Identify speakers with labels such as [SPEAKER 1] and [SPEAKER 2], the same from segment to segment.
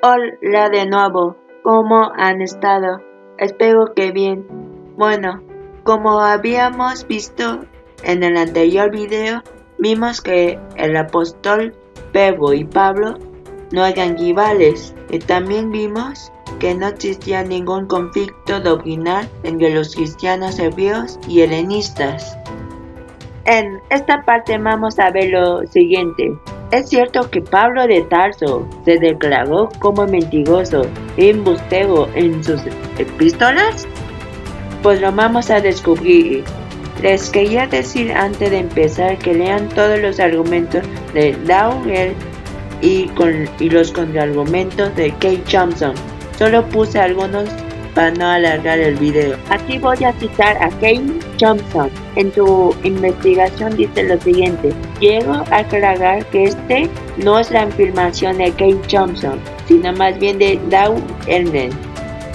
[SPEAKER 1] Hola de nuevo, ¿cómo han estado? Espero que bien. Bueno, como habíamos visto en el anterior video, vimos que el apóstol Pedro y Pablo no eran rivales y también vimos que no existía ningún conflicto doctrinal entre los cristianos hebreos y helenistas. En esta parte vamos a ver lo siguiente. ¿Es cierto que Pablo de Tarso se declaró como mentiroso y embustero en sus epístolas? Pues lo vamos a descubrir. Les quería decir antes de empezar que lean todos los argumentos de Dowell y los contraargumentos de Kate Thompson. Solo puse algunos para no alargar el video. Aquí voy a citar a Kate Thompson. En su investigación dice lo siguiente: quiero aclarar que este no es la afirmación de Kate Thompson, sino más bien de Dow Elden.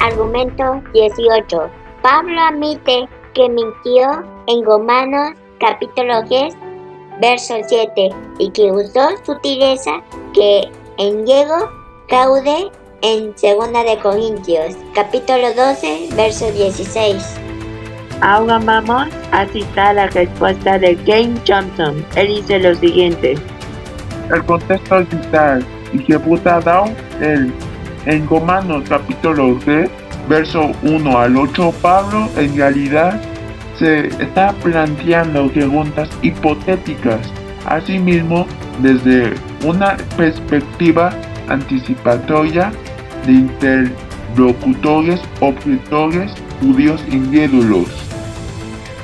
[SPEAKER 2] Argumento 18. Pablo admite que mintió en Romanos capítulo 10, verso 7, y que usó sutileza que en griego caude en 2 de Corintios capítulo 12, verso 16.
[SPEAKER 1] Ahora vamos a citar la respuesta de Kate Thompson. Él dice lo siguiente:
[SPEAKER 3] el contexto es vital y que puta Dow en Romanos capítulo 3, verso 1 al 8, Pablo en realidad se está planteando preguntas hipotéticas, asimismo desde una perspectiva anticipatoria de interlocutores objetores judíos incrédulos.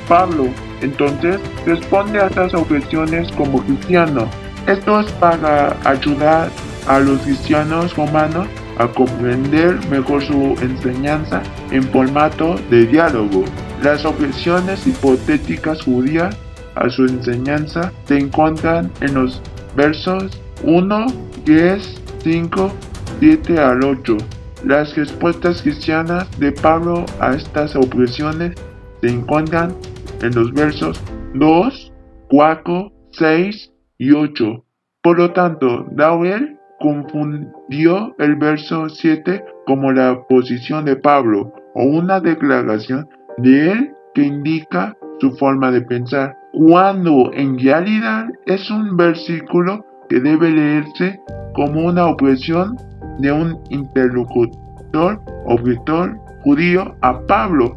[SPEAKER 3] Pablo, entonces, responde a estas objeciones como cristiano. Esto es para ayudar a los cristianos romanos a comprender mejor su enseñanza en formato de diálogo. Las objeciones hipotéticas judías a su enseñanza se encuentran en los versos 1, 10, 5, 7 al 8. Las respuestas cristianas de Pablo a estas objeciones se encuentran en los versos 2, 4, 6 y 8. Por lo tanto, Dowell confundió el verso 7 como la posición de Pablo o una declaración de él que indica su forma de pensar, cuando en realidad es un versículo que debe leerse como una objeción de un interlocutor objetor judío a Pablo,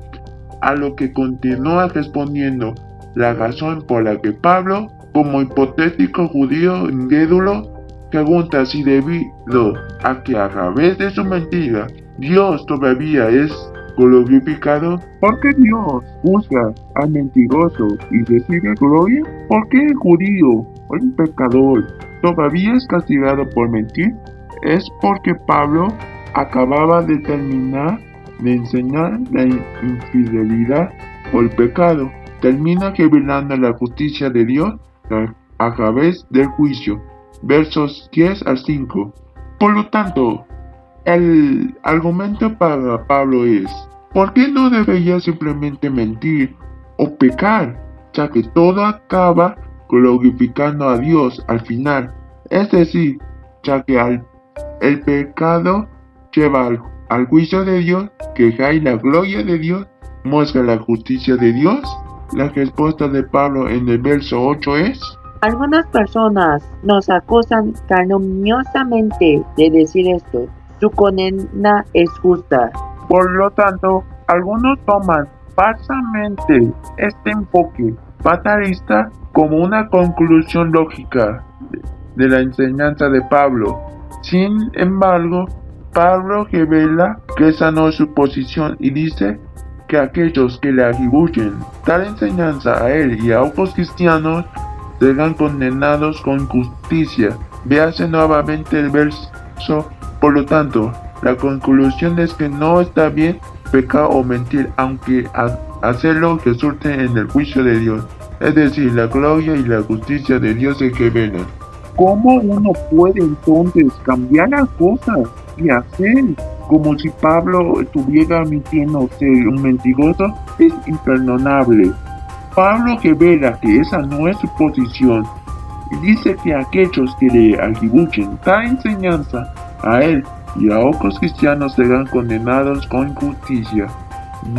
[SPEAKER 3] a lo que continúa respondiendo la razón por la que Pablo, como hipotético judío incrédulo, pregunta si debido a que a través de su mentira Dios todavía es glorificado. ¿Por qué Dios juzga al mentiroso y recibe gloria? ¿Por qué el judío o el pecador todavía es castigado por mentir? Es porque Pablo acababa de terminar de enseñar la infidelidad o el pecado. Termina revelando la justicia de Dios a través del juicio. Versos 10 al 5. Por lo tanto, el argumento para Pablo es: ¿por qué no debería simplemente mentir o pecar, ya que todo acaba glorificando a Dios al final? Es decir, ya que el pecado lleva al juicio de Dios, que cae la gloria de Dios, muestra la justicia de Dios. La respuesta de Pablo en el verso 8 es:
[SPEAKER 1] algunas personas nos acusan calumniosamente de decir esto. Su condena es justa.
[SPEAKER 3] Por lo tanto, algunos toman falsamente este enfoque fatalista como una conclusión lógica de la enseñanza de Pablo. Sin embargo, Pablo revela que esa no es su posición y dice que aquellos que le atribuyen tal enseñanza a él y a otros cristianos serán condenados con justicia. Véase nuevamente el verso. Por lo tanto, la conclusión es que no está bien pecar o mentir, aunque hacerlo resulte en el juicio de Dios. Es decir, la gloria y la justicia de Dios se revelan. ¿Cómo uno puede entonces cambiar las cosas y hacer como si Pablo estuviera admitiendo ser un mentiroso? Es imperdonable. Pablo revela que esa no es su posición y dice que aquellos que le atribuyen tal enseñanza a él y a otros cristianos serán condenados con justicia.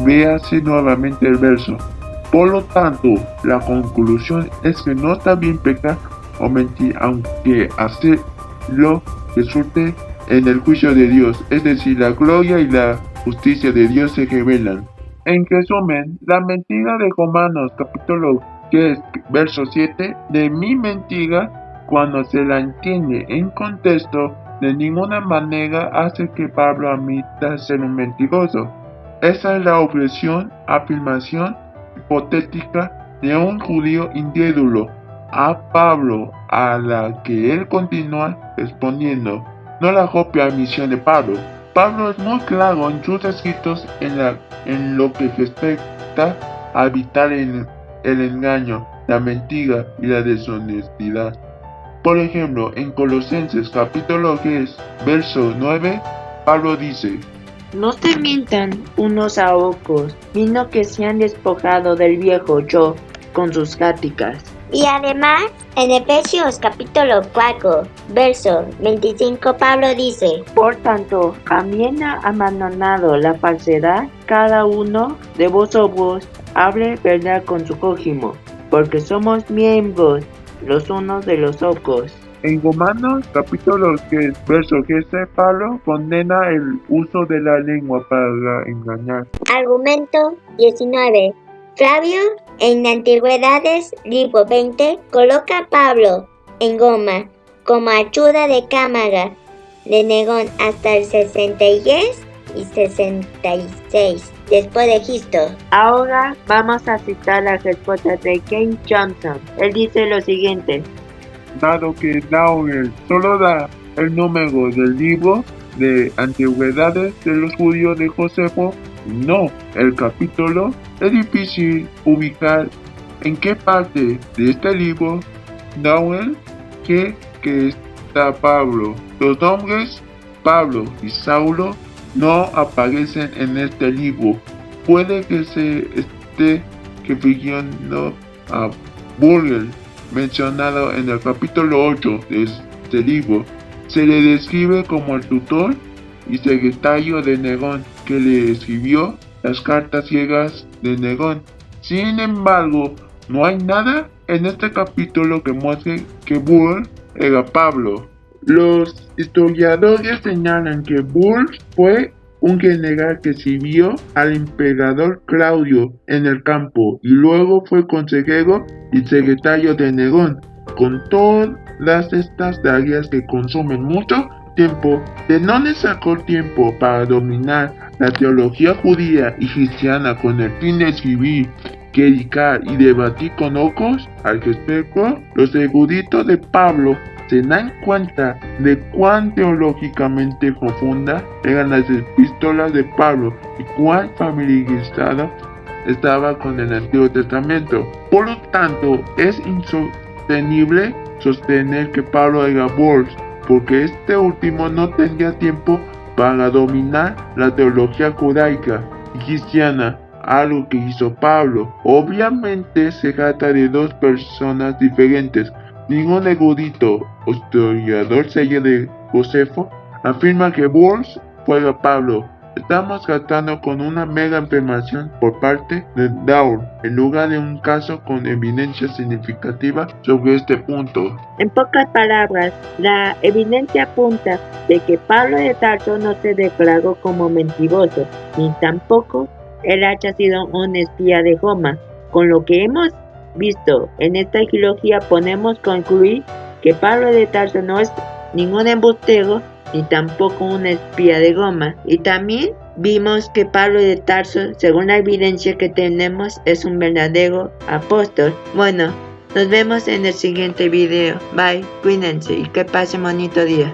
[SPEAKER 3] Véase nuevamente el verso. Por lo tanto, la conclusión es que no está bien pecar o mentir, aunque hacerlo resulte en el juicio de Dios, es decir, la gloria y la justicia de Dios se revelan. En resumen, la mentira de Romanos capítulo 10, verso 7, de mi mentira, cuando se la entiende en contexto, de ninguna manera hace que Pablo admita ser un mentiroso. Esa es la afirmación hipotética de un judío incrédulo a Pablo, a la que él continúa respondiendo, no la propia admisión de Pablo. Pablo es muy claro en sus escritos en lo que respecta a evitar el engaño, la mentira y la deshonestidad. Por ejemplo, en Colosenses capítulo 10, verso 9, Pablo dice:
[SPEAKER 1] No se mientan unos a otros, sino que se han despojado del viejo yo con sus prácticas.
[SPEAKER 2] Y además, en Efesios capítulo 4, verso 25, Pablo dice:
[SPEAKER 1] Por tanto, también ha abandonado la falsedad, cada uno de vosotros hable verdad con su prójimo, porque somos miembros los unos de los otros.
[SPEAKER 3] En Romanos capítulo 10, verso 13, Pablo condena el uso de la lengua para engañar.
[SPEAKER 2] Argumento 19. Flavio, en Antigüedades, libro 20, coloca a Pablo en Goma como ayuda de cámara de Nerón hasta el 63 y 66 después de Cristo.
[SPEAKER 1] Ahora vamos a citar la respuesta de Ken Johnson. Él dice lo siguiente:
[SPEAKER 3] Dado que Dowell solo da el número del libro de Antigüedades de los judíos de Josefo, no el capítulo, es difícil ubicar en qué parte de este libro Dowell cree que está Pablo. Los nombres Pablo y Saulo no aparecen en este libro. Puede que se esté refiriendo a Burgel, mencionado en el capítulo 8 de este libro. Se le describe como el tutor y secretario de Nerón, que le escribió las cartas ciegas de Nerón. Sin embargo, no hay nada en este capítulo que muestre que Burgel era Pablo. Los historiadores señalan que Burgel fue un general que sirvió al emperador Claudio en el campo y luego fue consejero y secretario de Nerón. Con todas estas tareas que consumen mucho tiempo, ¿de dónde sacó tiempo para dominar la teología judía y cristiana con el fin de escribir, predicar y debatir con otros al respecto? Los eruditos de Pablo se dan cuenta de cuán teológicamente profunda eran las epístolas de Pablo y cuán familiarizado estaba con el Antiguo Testamento. Por lo tanto, es insostenible sostener que Pablo era Burgel, porque este último no tenía tiempo para dominar la teología judaica y cristiana, algo que hizo Pablo. Obviamente se trata de dos personas diferentes. Ningún erudito o historiador serio de Josefo afirma que Burgel fuera Pablo. Estamos tratando con una mera afirmación por parte de Dowell, en lugar de un caso con evidencia significativa sobre este punto.
[SPEAKER 1] En pocas palabras, la evidencia apunta de que Pablo de Tarso no se declaró como mentiroso, ni tampoco él haya sido un espía de Roma. Con lo que hemos visto en esta trilogía, podemos concluir que Pablo de Tarso no es ningún embustero ni tampoco un espía de Roma. Y también vimos que Pablo de Tarso, según la evidencia que tenemos, es un verdadero apóstol. Bueno, nos vemos en el siguiente video. Bye, cuídense y que pasen bonito día.